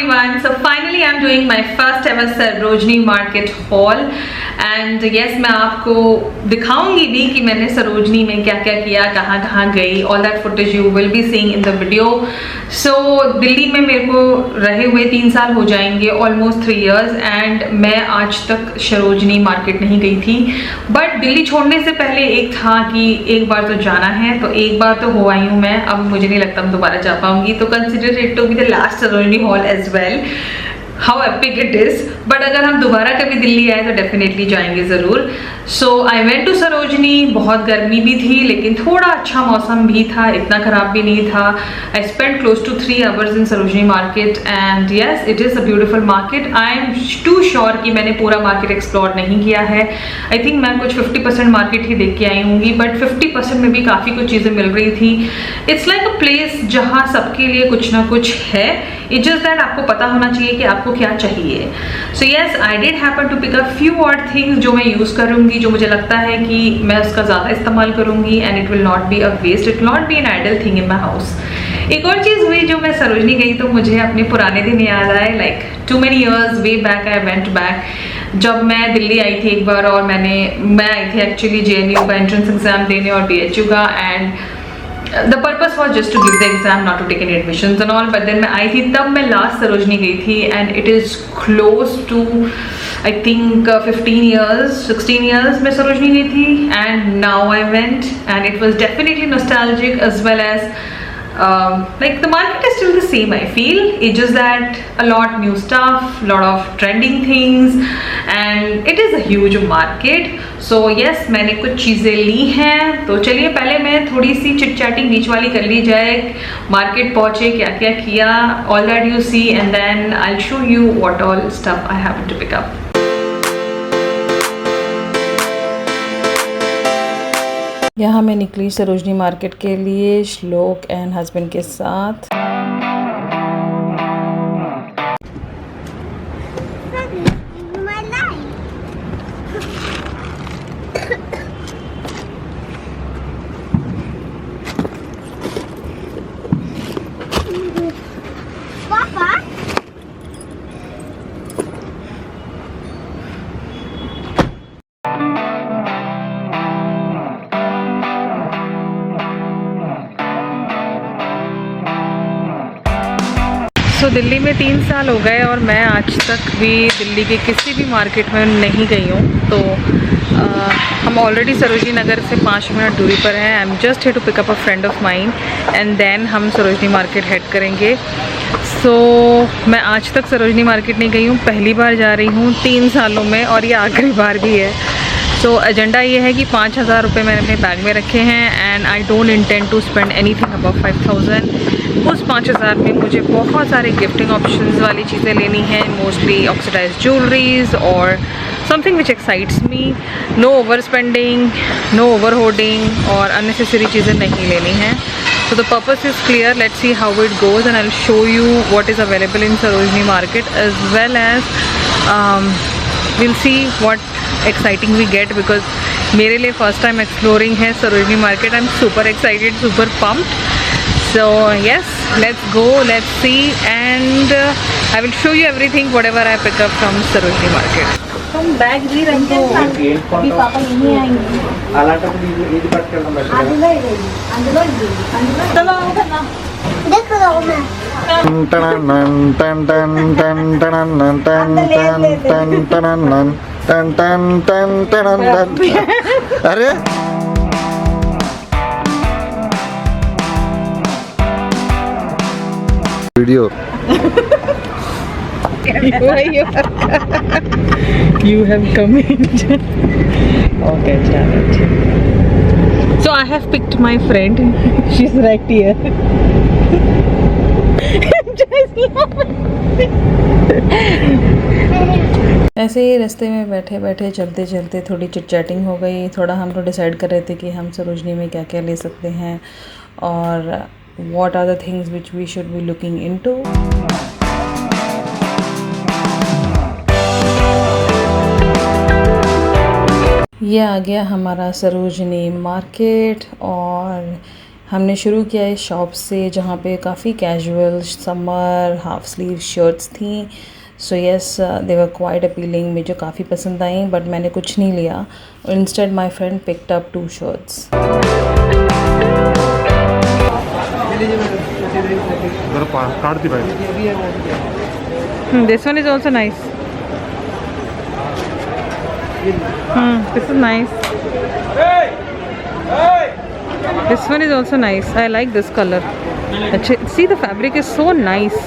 everyone. So finally I'm doing my first ever Sarojini market hall and yes मैं आपको दिखाऊंगी भी कि मैंने सरोजनी में क्या क्या किया, कहाँ कहाँ गई. All that footage you will be seeing in the video. So Delhi में मेरे को रहे हुए 3 साल हो जाएंगे, ऑलमोस्ट 3 years, एंड मैं आज तक सरोजनी मार्केट नहीं गई थी. बट दिल्ली छोड़ने से पहले एक था कि एक बार तो जाना है, तो एक बार तो हो आई हूँ मैं. अब मुझे नहीं लगता मैं दोबारा जा पाऊंगी, तो consider it to be the last Sarojini haul as well. How epic it is. But अगर हम दोबारा कभी दिल्ली आए तो डेफिनेटली जाएंगे ज़रूर. सो आई वेंट टू सरोजनी. बहुत गर्मी भी थी लेकिन थोड़ा अच्छा मौसम भी था, इतना ख़राब भी नहीं था. I spend close to 3 hours in Sarojini market and yes it is a beautiful market. I am too sure कि मैंने पूरा मार्केट एक्सप्लोर नहीं किया है. आई थिंक मैं कुछ 50% मार्केट ही देख के आई होंगी, बट 50% में भी काफ़ी कुछ चीज़ें मिल रही थी. इट्स लाइक अ प्लेस जहाँ सबके लिए कुछ ना कुछ है. इट्स जस्ट दैट आपको पता होना चाहिए कि आपको क्या चाहिए. So yes I did happen to pick up few और थिंग्स जो मैं यूज़ करूँगी, जो मुझे लगता है कि मैं उसका ज़्यादा इस्तेमाल करूँगी and it will not be a waste, it will not be an idle thing in my house. एक और चीज़ हुई जो मैं सरोजनी गई तो मुझे अपने पुराने दिन याद आए. Like too many years way back I went back. जब मैं दिल्ली आई थी एक बार और मैं आई थी एक्चुअली JNU का एंट्रेंस एग्जाम देने और BHU का, and the purpose was just to give the exam, not to take any admissions and all. But then मैं आई थी, तब मैं लास्ट सरोजनी गई थी and it is close to I think 15 years, 16 years मैं सरोजनी गई थी. And now I went and it was definitely nostalgic as well as like the market is still the same. I feel it's just that a lot new stuff, lot of trending things, and it is a huge market. So yes, मैंने कुछ चीज़ें ली हैं. तो चलिए पहले मैं थोड़ी सी chit chatting बीच वाली कर ली जाए. मार्केट पहुँचे, क्या क्या किया, all that you see, and then I'll show you what all stuff I happen to pick up. यहाँ मैं निकली सरोजनी मार्केट के लिए श्लोक एंड हस्बैंड के साथ. तो दिल्ली में 3 साल हो गए और मैं आज तक भी दिल्ली के किसी भी मार्केट में नहीं गई हूँ. तो हम ऑलरेडी सरोजनी नगर से 5 मिनट दूरी पर हैं. I am just here to pick up a friend of mine and then हम सरोजनी मार्केट हेड करेंगे. सो मैं आज तक सरोजनी मार्केट नहीं गई हूँ, पहली बार जा रही हूँ 3 सालों में, और ये आखिरी बार भी है. सो एजेंडा ये है कि 5,000 रुपये मैंने अपने बैग में रखे हैं and I don't intend to spend anything above 5,000. उस 5,000 में मुझे बहुत सारे गिफ्टिंग ऑप्शंस वाली चीज़ें लेनी हैं, मोस्टली ऑक्सीडाइज्ड ज्वेलरीज और something which excites me. No over spending, no over hoarding और अननेसेसरी चीज़ें नहीं लेनी हैं. So the purpose is clear. Let's see how it goes and I'll show you what is available in Sarojini market as well as we'll see what exciting we get, because मेरे लिए first time exploring है Sarojini market. I'm super excited, super pumped. So yes, let's go, let's see, and I will show you everything whatever I pick up from Sarojini market. हम bag भी रखते हैं, अभी पापा नहीं आएंगे. चलो अरे video You have come in. Okay, chalo. So I have picked my friend. She's right here. ऐसे ही रास्ते में बैठे बैठे चलते चलते थोड़ी चिट चैटिंग हो गई. थोड़ा हम लोग डिसाइड कर रहे थे कि हम सरोजनी में क्या क्या ले सकते हैं और what are the things which we should be looking into. ये आ गया हमारा सरोजनी मार्केट और हमने शुरू किया इस शॉप से जहाँ पे काफ़ी casual summer half sleeve shirts थी। So yes, they were quite appealing, मुझे काफ़ी पसंद आई, बट मैंने कुछ नहीं लिया। Instead my friend picked up 2 shirts. काटती भाई। This one is also nice. This is nice. This one is also nice. I like this color. See, the fabric is so nice.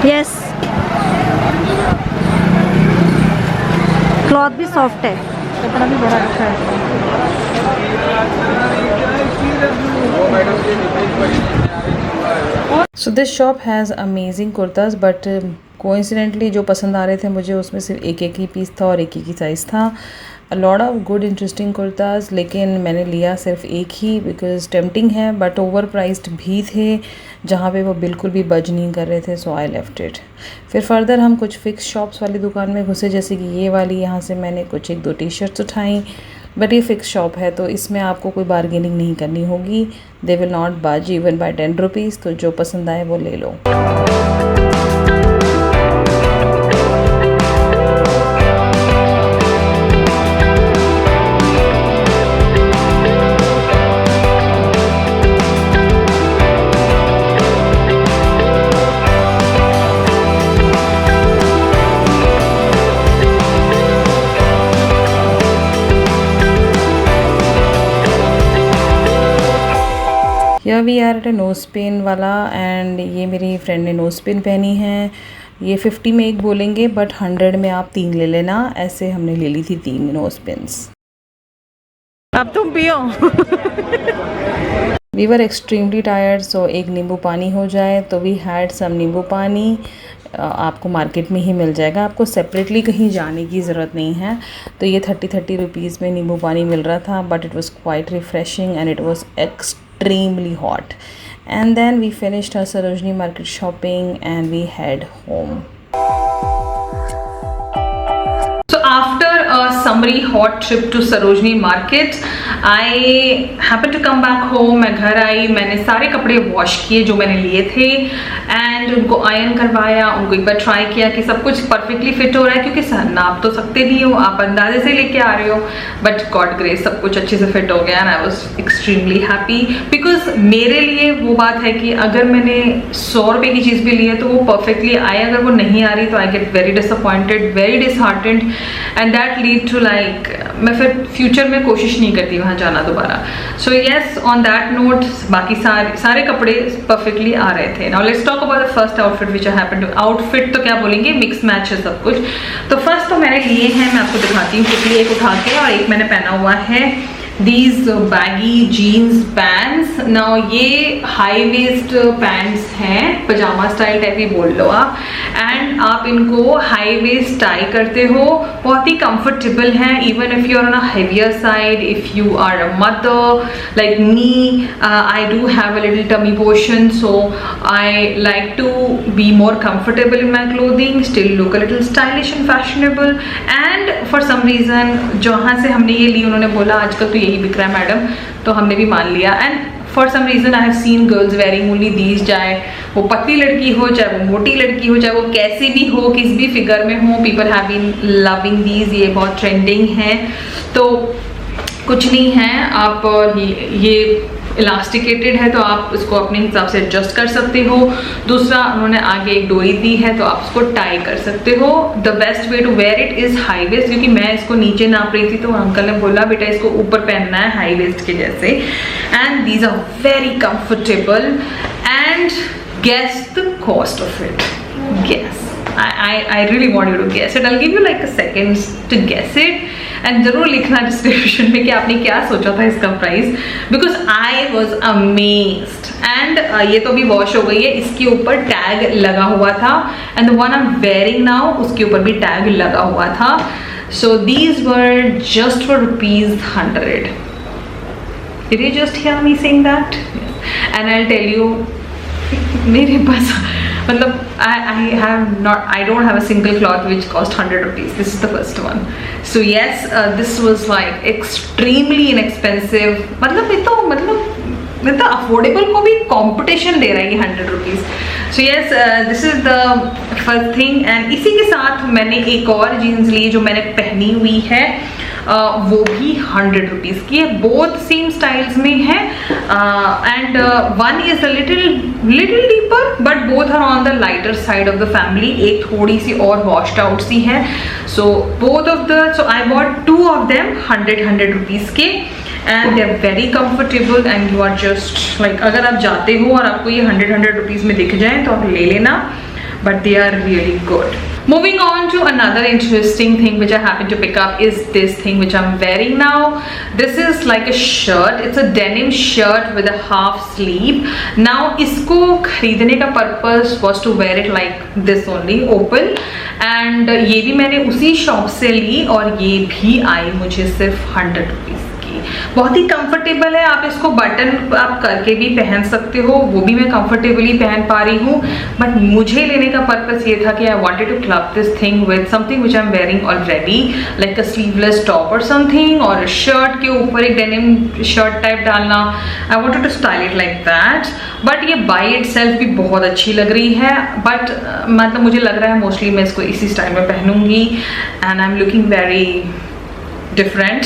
Yes, cloth भी soft है, कपड़ा भी बड़ा अच्छा है। So this shop has amazing kurtas, but coincidentally जो पसंद आ रहे थे मुझे उसमें सिर्फ एक ही पीस था और एक ही साइज़ था। अ lot of good interesting kurtas, लेकिन मैंने लिया सिर्फ एक ही बिकॉज टेम्पटिंग है, बट ओवर प्राइस्ड भी थे जहाँ पे वो बिल्कुल भी बज नहीं कर रहे थे। सो आई लेफ्ट इट। फिर फर्दर हम कुछ फिक्स शॉप्स वाली दुकान में घुसे, जैसे कि ये वाली। यहाँ से मैंने कुछ 1-2 टी शर्ट्स उठाई, बट ये फिक्स शॉप है तो इसमें आपको कोई बार्गेनिंग नहीं करनी होगी। They will not budge even by 10 rupees. तो जो पसंद आए वो ले लो। या we are at nose pin वाला, एंड ये मेरी फ्रेंड ने नोज पिन पहनी है। ये 50 में एक बोलेंगे, बट 100 में आप 3 ले लेना। ऐसे हमने ले ली थी 3 नोज पिन्स। अब तुम पियो। वी वर एक्सट्रीमली टायर्ड, सो एक नींबू पानी हो जाए। तो वी हैड सम नींबू पानी। आपको मार्केट में ही मिल जाएगा, आपको सेपरेटली कहीं जाने की ज़रूरत नहीं है। तो ये 30 रुपीज़ में नींबू पानी मिल रहा था, but it was quite refreshing and it was extremely hot. And then we finished our Sarojini market shopping and we head home. So after a summery hot trip to Sarojini market, I happened to come back home. मैं घर आई, मैंने सारे कपड़े wash किए जो मैंने लिए थे एंड उनको आयरन करवाया, उनको एक बार ट्राई किया कि सब कुछ परफेक्टली फिट हो रहा है, क्योंकि नाप तो सकते नहीं हो, आप अंदाजे से लेके आ रहे हो, बट गॉड ग्रेस सब कुछ अच्छे से फिट हो गया and I was extremely happy. Because मेरे लिए वो बात है कि अगर मैंने 100 रुपये की चीज़ भी ली है तो वो परफेक्टली आए, अगर वो नहीं आ रही तो I get very disappointed, very disheartened and that lead to like मैं फिर फ्यूचर में कोशिश नहीं करती वहाँ जाना दोबारा। So yes, on that note बाकी सारे कपड़े परफेक्टली आ रहे थे। Now let's talk about the first outfit which I happened to. Outfit तो क्या बोलेंगे, मिक्स मैच है सब कुछ। तो फर्स्ट तो मैंने लिए हैं, मैं आपको दिखाती हूँ क्योंकि एक उठा के और एक मैंने पहना हुआ है these baggy jeans pants। now ये हाई वेस्ट पैंट्स हैं, पजामा स्टाइल टाइप ही बोल लो आप, एंड आप इनको हाई वेस्ट टाई करते हो, बहुत ही कंफर्टेबल हैं। Even if you are on a heavier side, if you are a mother like me, I do have a little tummy portion, so I like to be more comfortable in my clothing, still look a little stylish and fashionable, and for some reason जहाँ से हमने ये ली उन्होंने बोला आजकल तो यही बिक रहा है मैडम, तो हमने भी मान लिया। And for some reason I have seen girls wearing only these, चाहे वो पतली लड़की हो, चाहे वो मोटी लड़की हो, चाहे वो कैसी भी हो, किस भी फिगर में हो, people have been loving these, ये बहुत ट्रेंडिंग है। तो कुछ नहीं है, आप ये इलास्टिकेटेड है तो आप इसको अपने हिसाब से एडजस्ट कर सकते हो। दूसरा उन्होंने आगे एक डोरी दी है तो आप इसको टाई कर सकते हो। The best way to wear it is high waist, क्योंकि मैं इसको नीचे नाप रही थी तो अंकल ने बोला बेटा इसको ऊपर पहनना है हाई वेस्ट के जैसे, and these are very comfortable. And guess the cost of it, guess. I really want you to guess it. I'll give you like a second to guess it. And जरूर लिखना description में कि आपने क्या सोचा था इसका price, because I was amazed. And ये तो भी वॉश हो गई है, इसके ऊपर टैग लगा हुआ था, and the one I am wearing now उसके ऊपर भी टैग लगा हुआ था। So these were just for ₹100। Did you just hear me saying that? And I'll tell you, मेरे पास मतलब I don't have a single cloth which cost ₹100. This is the first one. So yes, this was like extremely inexpensive. मतलब ये तो affordable को भी competition दे रहा है ये ₹100. So yes, this is the first thing. And इसी के साथ मैंने एक और जीन्स ली जो मैंने पहनी हुई है, वो भी ₹100 की है। बोथ सेम स्टाइल्स में है, and one is a little deeper but both are on the lighter side of the family. एक थोड़ी सी और वॉश्ड आउट सी है। So both of the, so I bought 2 of them ₹100 के, and they are very comfortable and you are just like, अगर आप जाते हो और आपको ये ₹100 में दिख जाए तो आप ले लेना, but they are really good. Moving on to another interesting thing which I happened to pick up is this thing which I'm wearing now. This is like a shirt. It's a denim shirt with a half sleeve. Now इसको खरीदने का purpose was to wear it like this only, open. And ये भी मैंने उसी shop से ली और ये भी आई मुझे सिर्फ ₹100 की। बहुत ही कंफर्टेबल है, आप इसको बटन आप करके भी पहन सकते हो, वो भी मैं कंफर्टेबली पहन पा रही हूँ। बट मुझे लेने का पर्पस ये था कि I wanted to club this thing with something which I am wearing already, like a sleeveless top और समथिंग, और शर्ट के ऊपर एक डेनिम शर्ट टाइप डालना। I wanted to style it like that. But ये बाय इटसेल्फ भी बहुत अच्छी लग रही है, बट मतलब मुझे लग रहा है मोस्टली मैं इसको इसी स्टाइल में पहनूंगी, and I am looking very different.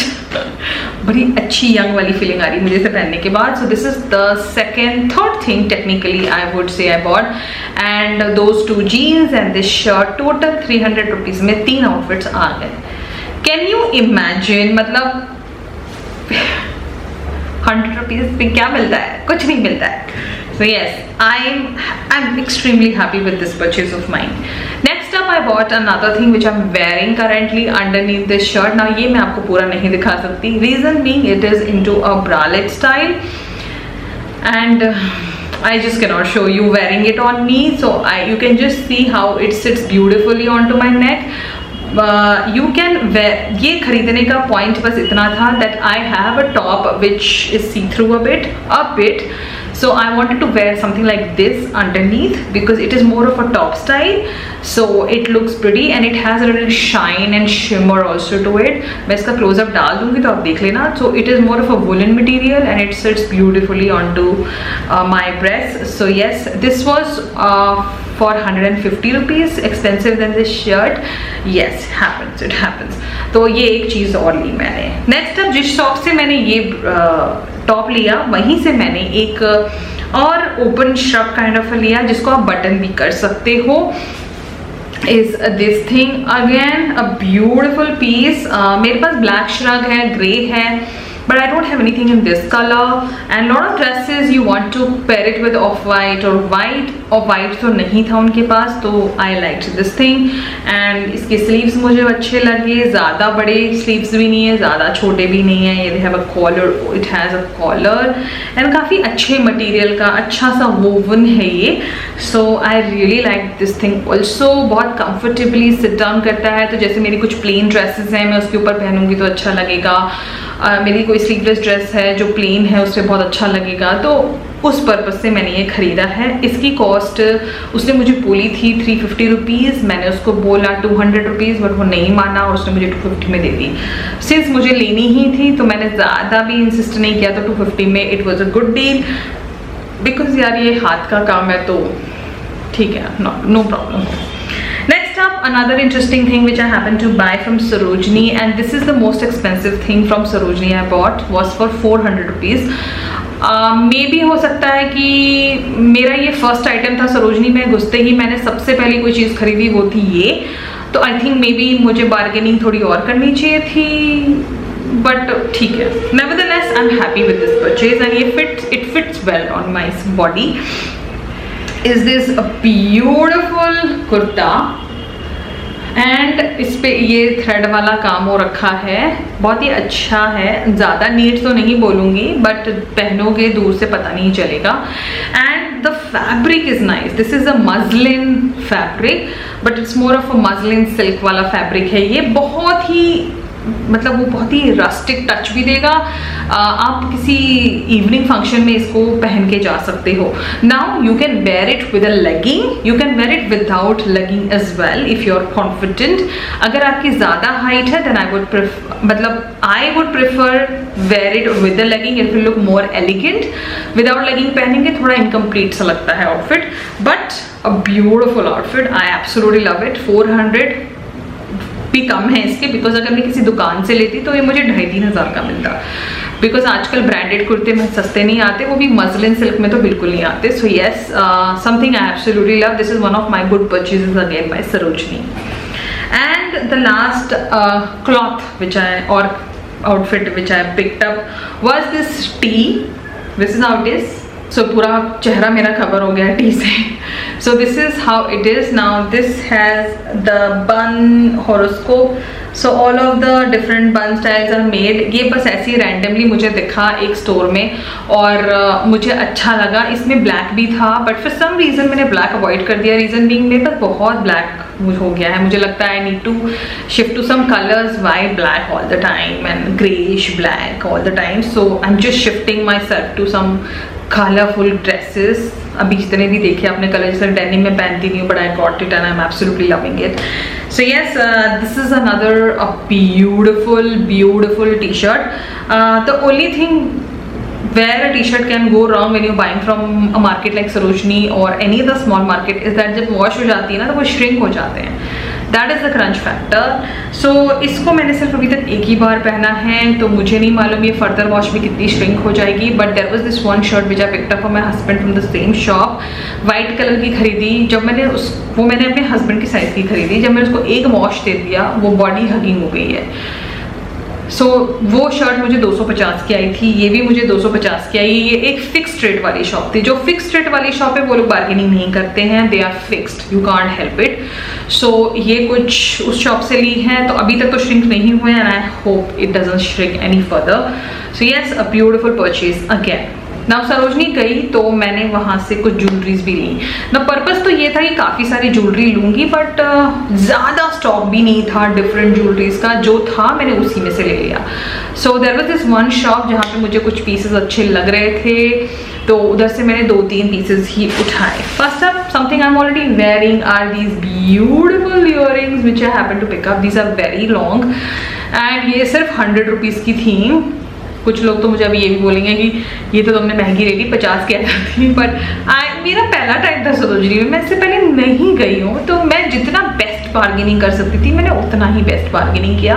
बड़ी अच्छी यंग वाली फीलिंग आ रही है मुझे इसे पहनने के बाद। So this is the third thing technically I would say I bought, and those 2 jeans and this shirt, total ₹300 में 3 आउटफिट्स आ गए। कैन यू इमेजिन, मतलब ₹100 में क्या मिलता है? कुछ नहीं मिलता है। So yes, I'm extremely happy with this purchase of mine. Next up, I bought another thing which I'm wearing currently underneath this shirt. Now ये मैं आपको पूरा नहीं दिखा सकती. Reason being, it is into a bralette style, and I just cannot show you wearing it on me. So you can just see how it sits beautifully onto my neck. You can wear, ये खरीदने का point बस इतना था that I have a top which is see through a bit. So I wanted to wear something like this underneath because it is more of a top style, so it looks pretty and it has a little shine and shimmer also to it. मैं इसका close up डाल दूँगी तो आप देख लेना। So it is more of a woolen material and it sits beautifully onto my breast. So yes, this was for ₹150, expensive than this shirt. Yes, it happens. तो ये एक चीज़ और ली मैंने। नेक्स्ट अब जिस शॉप से मैंने ये टॉप लिया, वहीं से मैंने एक और ओपन श्रग काइंड ऑफ लिया जिसको आप बटन भी कर सकते हो। is this thing again, a beautiful piece. मेरे पास ब्लैक श्रग है, ग्रे है, but I don't have anything in this color, and lot of dresses you want to pair it with off-white or white, और white तो नहीं था उनके पास, तो I liked this thing. and इसके sleeves मुझे अच्छे लगे, ज़्यादा बड़े sleeves भी नहीं है, ज़्यादा छोटे भी नहीं है। ये have a collar, it has a collar, and काफ़ी अच्छे material का अच्छा सा woven है ये। so I really like this thing also, बहुत comfortably sit down करता है। तो जैसे मेरी कुछ plain dresses हैं, मैं उसके ऊपर पहनूंगी तो अच्छा लगेगा। मेरी कोई स्लीवलेस ड्रेस है जो प्लेन है, उससे बहुत अच्छा लगेगा, तो उस पर्पज़ से मैंने ये ख़रीदा है। इसकी कॉस्ट उसने मुझे बोली थी ₹350, मैंने उसको बोला ₹200, बट वो नहीं माना और उसने मुझे 250 में दे दी। सिंस मुझे लेनी ही थी तो मैंने ज़्यादा भी इंसिस्ट नहीं किया, तो 250 में it was a good deal, because यार ये हाथ का काम है तो ठीक है, no problem. Next up, another interesting thing which I happened to buy from Sarojini, and this is the most expensive thing from Sarojini I bought, was for ₹400. मे भी हो सकता है कि मेरा ये फर्स्ट आइटम था सरोजनी में घुसते ही मैंने सबसे पहले कोई चीज़ खरीदी वो थी ये, तो आई थिंक मे बी मुझे बार्गेनिंग थोड़ी और करनी चाहिए थी, बट ठीक है। Nevertheless I am happy with this purchase, and it fits well on my body. Is this a beautiful kurta? And इस पे ये थ्रेड वाला काम हो रखा है, बहुत ही अच्छा है। ज़्यादा नीट तो नहीं बोलूँगी बट पहनोगे दूर से पता नहीं चलेगा। And the fabric is nice, this is a मजलिन fabric but it's more of a मजलिन silk वाला फैब्रिक है ये। बहुत ही मतलब वो बहुत ही रस्टिक टच भी देगा। आप किसी इवनिंग फंक्शन में इसको पहन के जा सकते हो। Now you can wear it with a legging, you can wear it without legging as well if you are confident. अगर आपकी ज़्यादा हाइट है then I would prefer wear it with a legging, it will look more elegant. Without legging पहनेंगे थोड़ा incomplete सा लगता है outfit, but a beautiful outfit, I absolutely love it. 400 भी कम है इसके, बिकॉज अगर मैं किसी दुकान से लेती तो ये मुझे 2,500 का मिलता, बिकॉज आजकल ब्रांडेड कुर्ते में सस्ते नहीं आते, वो भी मजलिन सिल्क में तो बिल्कुल नहीं आते। So yes, something I absolutely love, this is one of my good purchases again by Sarojini. And the last cloth which I और outfit which I picked up was this tee. This is how it is. So पूरा चेहरा मेरा cover हो गया T से। So this is how it is now. This has the bun horoscope. So all of the different bun styles are made. ये बस ऐसे ही randomly मुझे दिखा एक स्टोर में और मुझे अच्छा लगा। इसमें ब्लैक भी था बट for some reason मैंने ब्लैक अवॉइड कर दिया। रीज़न बीइंग मेरे पास बहुत ब्लैक हो गया है, मुझे लगता है I need to shift to some colours. Why black all the time and greyish black all the time. So I am just shifting myself to some colourful dresses. अभी जितने भी देखे आपने कलर, जैसे डेनिम में पहनती नहीं हूँ but I got it and I am absolutely loving it. So yes, this is another a beautiful T shirt. The only thing where a t-shirt can go wrong when you're buying from a market like Sarojini or any other small market is that जब wash हो जाती है ना तो वो shrink हो जाते हैं। That is the crunch factor. So इसको मैंने सिर्फ अभी तक एक ही बार पहना है तो मुझे नहीं मालूम ये फर्दर वॉश में कितनी श्रिंक हो जाएगी। But there was this one shirt which I picked up for my husband from the same shop. White colour की खरीदी, जब मैंने मैंने अपने हस्बैंड की साइज़ की खरीदी। जब मैंने उसको एक वॉश दे दिया वो बॉडी हगिंग हो गई है। सो वो शर्ट मुझे 250 की आई थी, ये भी मुझे 250 की आई। ये एक फिक्स्ड रेट वाली शॉप थी। जो फिक्स्ड रेट वाली शॉप है वो लोग बार्गेनिंग नहीं करते हैं, they are fixed, you can't help it. So ये कुछ उस शॉप से ली है तो अभी तक तो श्रिंक नहीं हुए and I hope it doesn't shrink any further. So yes, a beautiful purchase again. Now Sarojini गई तो मैंने वहाँ से कुछ ज्वेलरीज भी ली। ना पर्पस तो ये था कि काफ़ी सारी ज्वेलरी लूँगी बट ज़्यादा स्टॉक भी नहीं था डिफरेंट ज्वेलरीज का। जो था मैंने उसी में से ले लिया। So there was this one shop जहाँ पे मुझे कुछ पीसेस अच्छे लग रहे थे तो उधर से मैंने 2-3 पीसेस ही उठाए। First up, something I am already wearing are these beautiful earrings which I happen to pick up. These are very long and ये सिर्फ 100 रुपीज़ की थी। कुछ लोग तो मुझे अभी ये भी बोलेंगे कि ये तो तुमने महंगी ले ली, 50 की आ जाती है। बट मेरा पहला टाइम था सरोजनी में, मैं इससे पहले नहीं गई हूँ तो मैं जितना बेस्ट बार्गेनिंग कर सकती थी मैंने उतना ही बेस्ट बार्गेनिंग किया।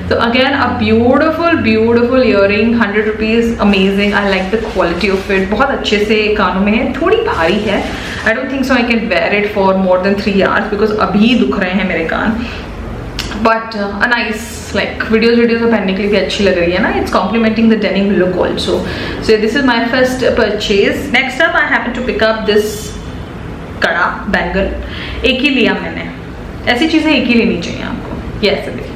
तो again a beautiful earring, 100 rupees, amazing. I like the quality of it. बहुत अच्छे से कानों में है, थोड़ी भारी है। I don't think so I can wear it for more than 3 hours because अभी दुख रहे हैं मेरे कान। But a nice like videos तो पहनने के लिए भी अच्छी लग रही है ना। It's complementing the denim look also. So this is my first purchase. Next up I happen to pick up this kada bangle. एक ही लिया मैंने, ऐसी चीज़ें एक ही लेनी चाहिए आपको। यस अभी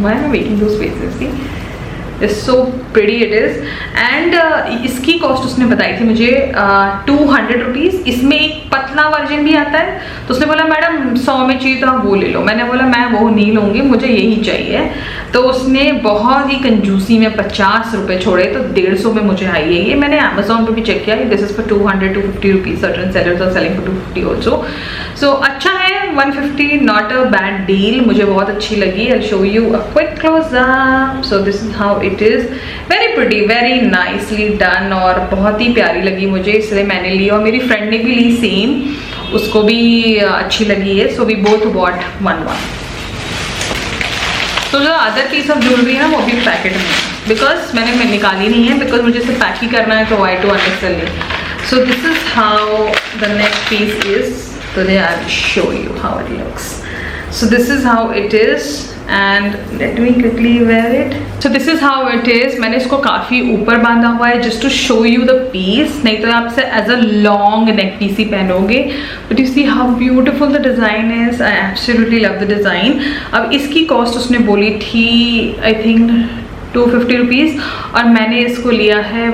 why am I making those faces? See, it's so pretty it is. And इसकी कॉस्ट उसने बताई थी मुझे 200 रुपीज़। इसमें एक पतला वर्जन भी आता है तो उसने बोला मैडम 100 में चाहिए तो आप वो ले लो। मैंने बोला मैं वो नहीं लूँगी, मुझे यही चाहिए। तो उसने बहुत ही कंजूसी में 50 रुपये छोड़े तो 150 में मुझे आई है ये। मैंने अमेजोन पे भी चेक किया, this is for 200-250 rupees. Certain sellers are selling for 250 also. So अच्छा है, 150 नॉट अ बैड डील, मुझे बहुत अच्छी लगी। I show you a quick close up. So this is how it is. Very pretty, very nicely done और बहुत ही प्यारी लगी मुझे, इसलिए मैंने ली। और मेरी फ्रेंड ने भी ली सेम, उसको भी अच्छी लगी है। So we both bought 1-1। तो जो अदर पीस ऑफ ज्वेलरी है वो भी पैकेट में, बिकॉज मैंने निकाली नहीं है बिकॉज मुझे सिर्फ पैक ही करना है तो why to unnecessarily. So this is how the next piece is. Today I will show you how it looks. So this is how it is. and let me quickly wear it. So this is how it is. मैंने इसको काफ़ी ऊपर बांधा हुआ है just to show you the piece, नहीं तो आप इसे as a long neck piece he पहनोगे. But you see how beautiful the design is. I absolutely love the design. अब इसकी कॉस्ट उसने बोली थी I think 250 रुपीज़ और मैंने इसको लिया है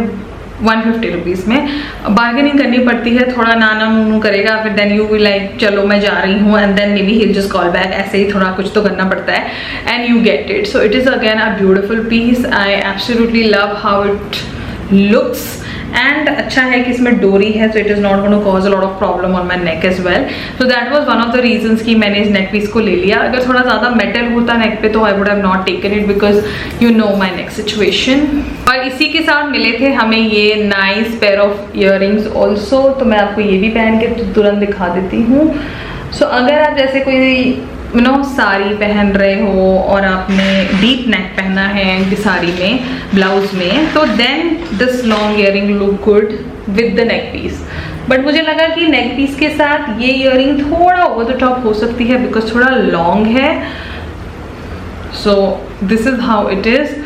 150 रुपीज़ में. बार्गेनिंग करनी पड़ती है, थोड़ा नाना मुनू करेगा फिर देन यू विल लाइक चलो मैं जा रही हूँ एंड देन मे बी ही जस्ट कॉल बैक, ऐसे ही थोड़ा कुछ तो करना पड़ता है and you get it. So it is again a beautiful piece. I absolutely love how it looks and अच्छा है कि इसमें डोरी है, so it is not going to cause a lot of problem on my neck as well. So that was one of the reasons कि मैंने इस neck piece को ले लिया. अगर थोड़ा ज़्यादा मेटल होता नेक पे तो I would have not taken it because you know my neck situation. और इसी के साथ मिले थे हमें ये nice pair of earrings also. तो मैं आपको ये भी पहन के तुरंत दिखा देती हूँ. सो अगर आप जैसे कोई साड़ी पहन रहे हो और आपने डीप नेक पहना है साड़ी में ब्लाउज में, तो then this long earring look good with the neck piece. But मुझे लगा कि नेक पीस के साथ ये ईयरिंग थोड़ा ओवर द टॉप हो सकती है बिकॉज थोड़ा लॉन्ग है. सो this is how it is.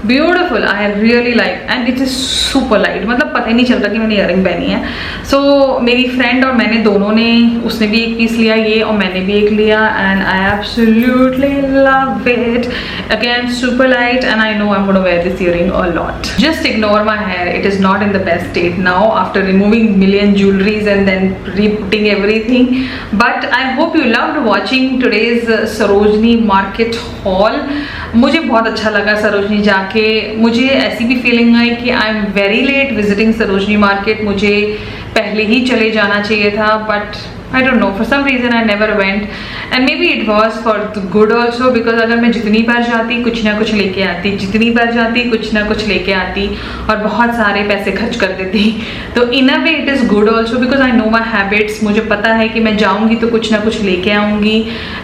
Beautiful, I really like and it is super light. मतलब पता ही नहीं चलता कि मैंने ईयरिंग पहनी है. सो मेरी फ्रेंड और मैंने दोनों ने, उसने भी एक पीस लिया ये और मैंने भी एक लिया and I absolutely love it. Again super light and I know I am gonna wear this earring a lot. Just ignore my hair, it is not in the best state now after removing million jewelleries and then reputting everything. But I hope you loved watching today's Sarojini market haul. मुझे बहुत अच्छा लगा सरोजनी जाके. मुझे ऐसी भी feeling आई कि I am very late visiting Sarojini market. मुझे पहले ही चले जाना चाहिए था but I don't know, for some reason I never went and maybe it was for the good also because अगर मैं जितनी बार जाती कुछ ना कुछ लेके आती, जितनी बार जाती कुछ ना कुछ लेके आती और बहुत सारे पैसे खर्च कर देती. तो in a way it is good also because I know my habits. मुझे पता है कि मैं जाऊँगी तो कुछ ना कुछ लेके आऊँगी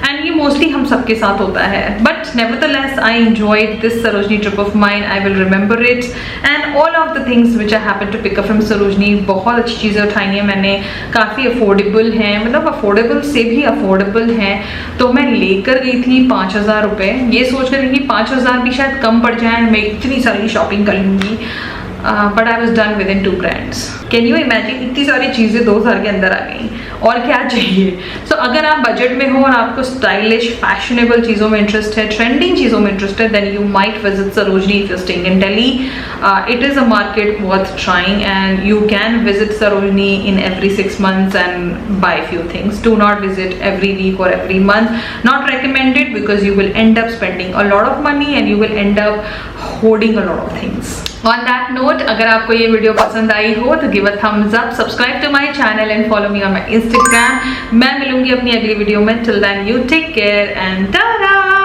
and ये mostly हम सबके साथ होता है. But nevertheless I enjoyed this Sarojini trip of mine. I will remember it and all of the things which I happened to pick up from Sarojini. बहुत अच्छी चीज़ें उठाई हैं मैंने, काफ़ी अफोर्डेबल हैं, मतलब अफोर्डेबल से भी अफोर्डेबल हैं. तो मैं लेकर गई थी 5,000 रुपये, ये सोच कर कि 5,000 भी शायद कम पड़ जाए, मैं इतनी सारी शॉपिंग कर लूँगी. But I was done with in 2 brands. Can you imagine, इतनी सारी चीज़ें 2,000 के अंदर आ गई, और क्या चाहिए. सो अगर आप बजट में हो और आपको स्टाइलिश फैशनेबल चीज़ों में इंटरेस्ट है, ट्रेंडिंग चीज़ों में इंटरेस्ट है, then you might visit Sarojini if you staying in Delhi. It is a market worth trying and you can visit Sarojini in every 6 months and buy few things. Do not visit every week or every month. Not recommended because you will end up spending a lot of money and you will end up hoarding a lot of things. On that note, अगर आपको ये video पसंद आई हो तो give a thumbs up, subscribe to my channel and follow me on my Instagram. मैं मिलूंगी अपनी अगली वीडियो में. Till then you take care and ta-da!